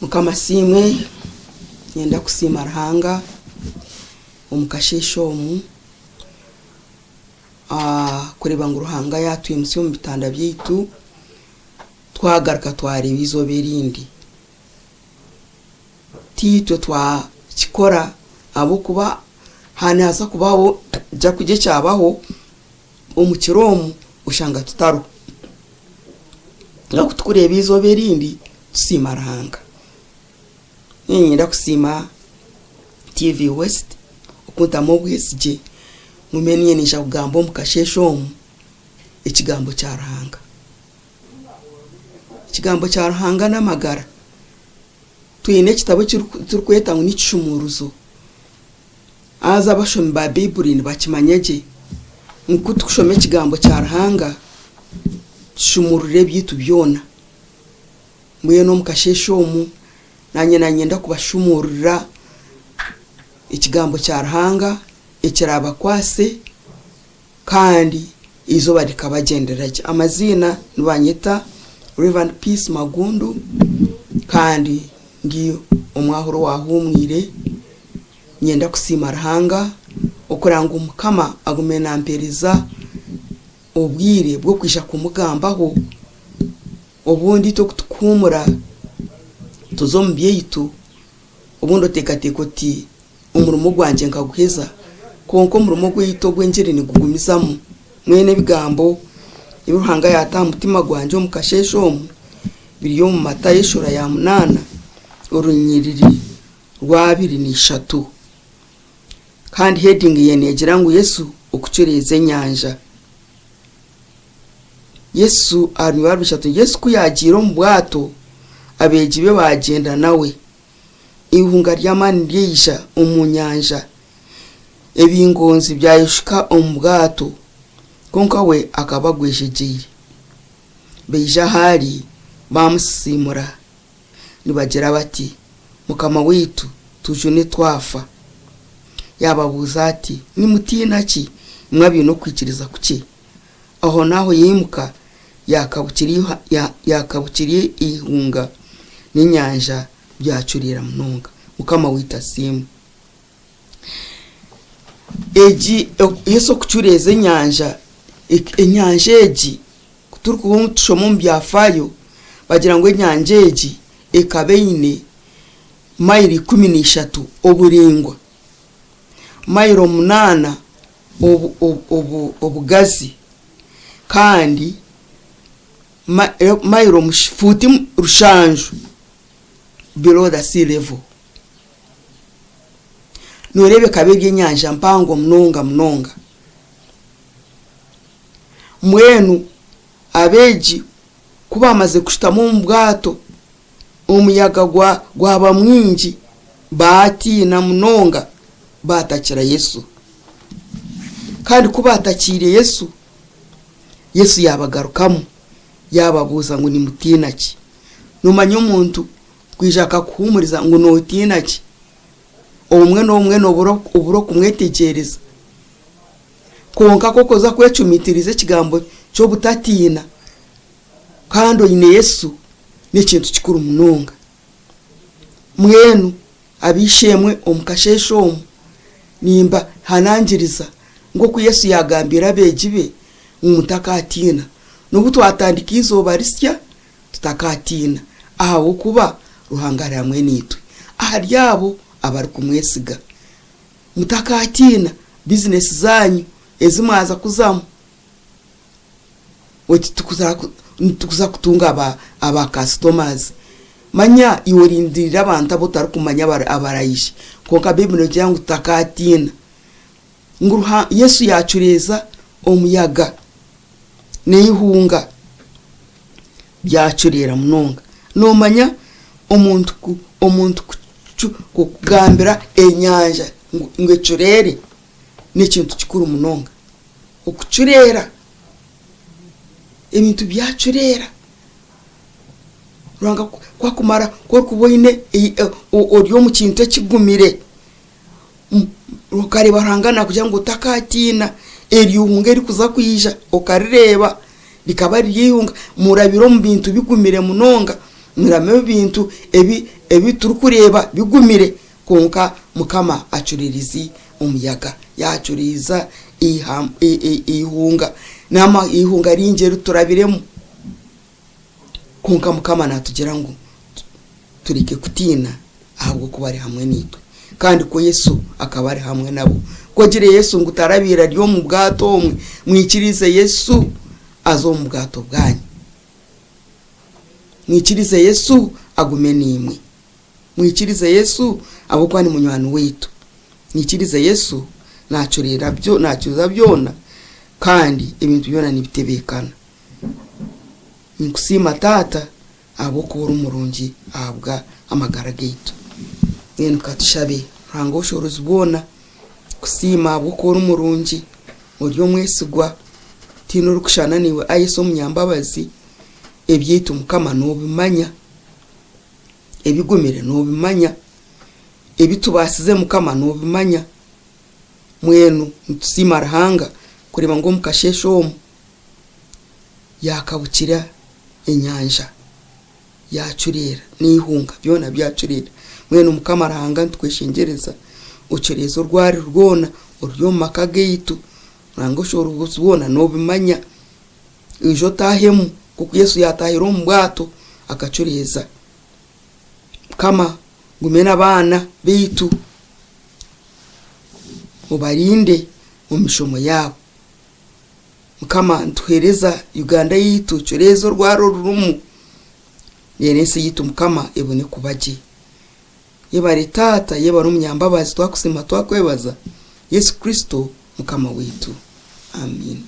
Mukama simwe nyenda kusima Ruhanga omukashesho omu kureba ngo Ruhanga yatuye musi mu bitanda byitu twagaruka twareba izoba erindi tito twa kikora abo kuba hanaza kubaho ja kuje cyabaho omukiromu ushanga tutaro tukureba izoba erindi tusima Ruhanga. Nyenda kusima TV West okunta mu Obwegyese mumenye nisha kugamba omukashesho omu ekigambo kya Ruhanga. Ekigambo kya Ruhanga n'amagara tuyine kitabo turukweta ngo nikishumuruzo aza bashomi ba Bible ni bakimanyeje nkutu kushoma ekigambo kya Ruhanga kishumurure byitu byona mwe no mukashesho omu nanyenda kubashumurira ekigambo kya Ruhanga ekiraba kwase kandi izo barikabagenderaje amazina nibanyeta Reverend Peace Magundu kandi ngiyo omwahure owahumwire nyenda kusima Ruhanga okuranga Mukama agumena mpereza obwire bwo kwisha kumugambaho obundi tokutukumura tuzombyeitu obundo tekateko ti umurumo gwanje nkaguheza konko umurumo gwito gwenjere ni gugumizamu mwene bigambo Ruhanga yata mutima gwanje omukashesho omu biriyo mu mata y'eshura ya 8 orunyiriri rwa 23 kandi heading yenegira ngo Yesu okucureza enyanja. Yesu arwabishatu Yesu kuyagira mu bwato abegibe bagenda nawe ihunga ry'amani ryisha umunyanja ebingonzi byayishuka omubwato konka we akabagwejejeye beija hari bamusimura nibagira bati Mukama witu tujune twafa yababuza ati nimutina ki mwabi no kwikiriza kuki aho naho yimuka yakabukiriye ihunga n'inyanja byacurira munonga Mukama wita simu eji Yesu kucureza enyanja eji kuturuko tushomo mbyafayo bagira ngo enyanja eji ekabeine maili 13 oburingwa mailo 8 obugazi kandi mailo mushifuti rushanju below the sea level norebe kabege nyanja mpango mnonga mwenu abeji kuba amaze kushitamo mu bwato umuyaga gwaba mwinji bati na mnonga batakira Yesu kandi kuba atakire Yesu yabagarukamo yababuza ngo ni mutina ki numanyo umuntu kwijaka kuhumuriza ngo notina ki omwe oburo kumwetegereza konka kokoza kwecumitirize kigambo cyo butatina kandi ine Yesu ni kintu kikuru munonga mwenu abishemwe omukashesho omu nimba hanangiriza ngo ku Yesu yagambira bejibe umutakatina nubu twatandika izoba risya tutakatina aho kuba Ruhanga ramwe nitwe ahari yabo abari kumwesiga mutakatina business zanyu ezimwaza kuzamu oti tukuza kutunga aba customers manya iworindirira abantu abotari kumanya abarayishi konka Bible ngiyangu takatina nguruha Yesu yacureza omuyaga nehunga byacurira munonga nomanya omuntu kugambira enyanja ngecurere n'ikintu kikuru munonga okucurera ebintu byacurera Ruhanga kwa kumara ko kuboine oryo mu kintu ekigumire rukari barangana kugira ngo takatina eriyunga eri kuza kuyija okarireba likaba riyunga murabiro mu bintu bigumire munonga mirame bintu ebi turukureba bigumire konka Mukama acuririzi umuyaga yacuriza ihunga nama ihunga ringero turabiremo konka Mukama natugira ngo turike kutina ahubwo kuba ari hamwe nitwe kandi ko Yesu akaba ari hamwe nabo kogire Yesu ngo utarabira ryo mu bwato mwikirize Yesu azo mu bwato bwanyu mwikirize Yesu agume nimwe mwikirize Yesu abo kwani munywano wetu mwikirize Yesu nacurira byo nacyuza byona kandi ibintu byona nibitebekana ninkusima tata abo kubura umurungi ahabwa amagara gitu ngene katushabe Ruhanga ushoroza ubona kusima abo kubura umurungi uryo mwesigwa tino rukushana niwe ayeso munyambabazi ebyita Mukama no bimanya ebigumire no bimanya ebitubasize Mukama no bimanya mwenu ntusima Ruhanga kureba ngo mukasheshomo yakabukira enyanja yacurira nihunga byona byacurira mwenu Mukama Ruhanga ntweshengereza ucerezo rwari rwona uryo makageyitu Ruhanga ushoro ubona no bimanya ijo tahemu kuko Yesu yatahira mu bwato akacureza kama gumena abana bitu mubarinde mu mishomo yabo Mukama ntuhereza Uganda yitu curezo rwaro rurumu yenese yitu Mukama ebone kubaje yebare tata yebare umunyambabazi twakusima twakwebaza Yesu Kristo Mukama witu amen.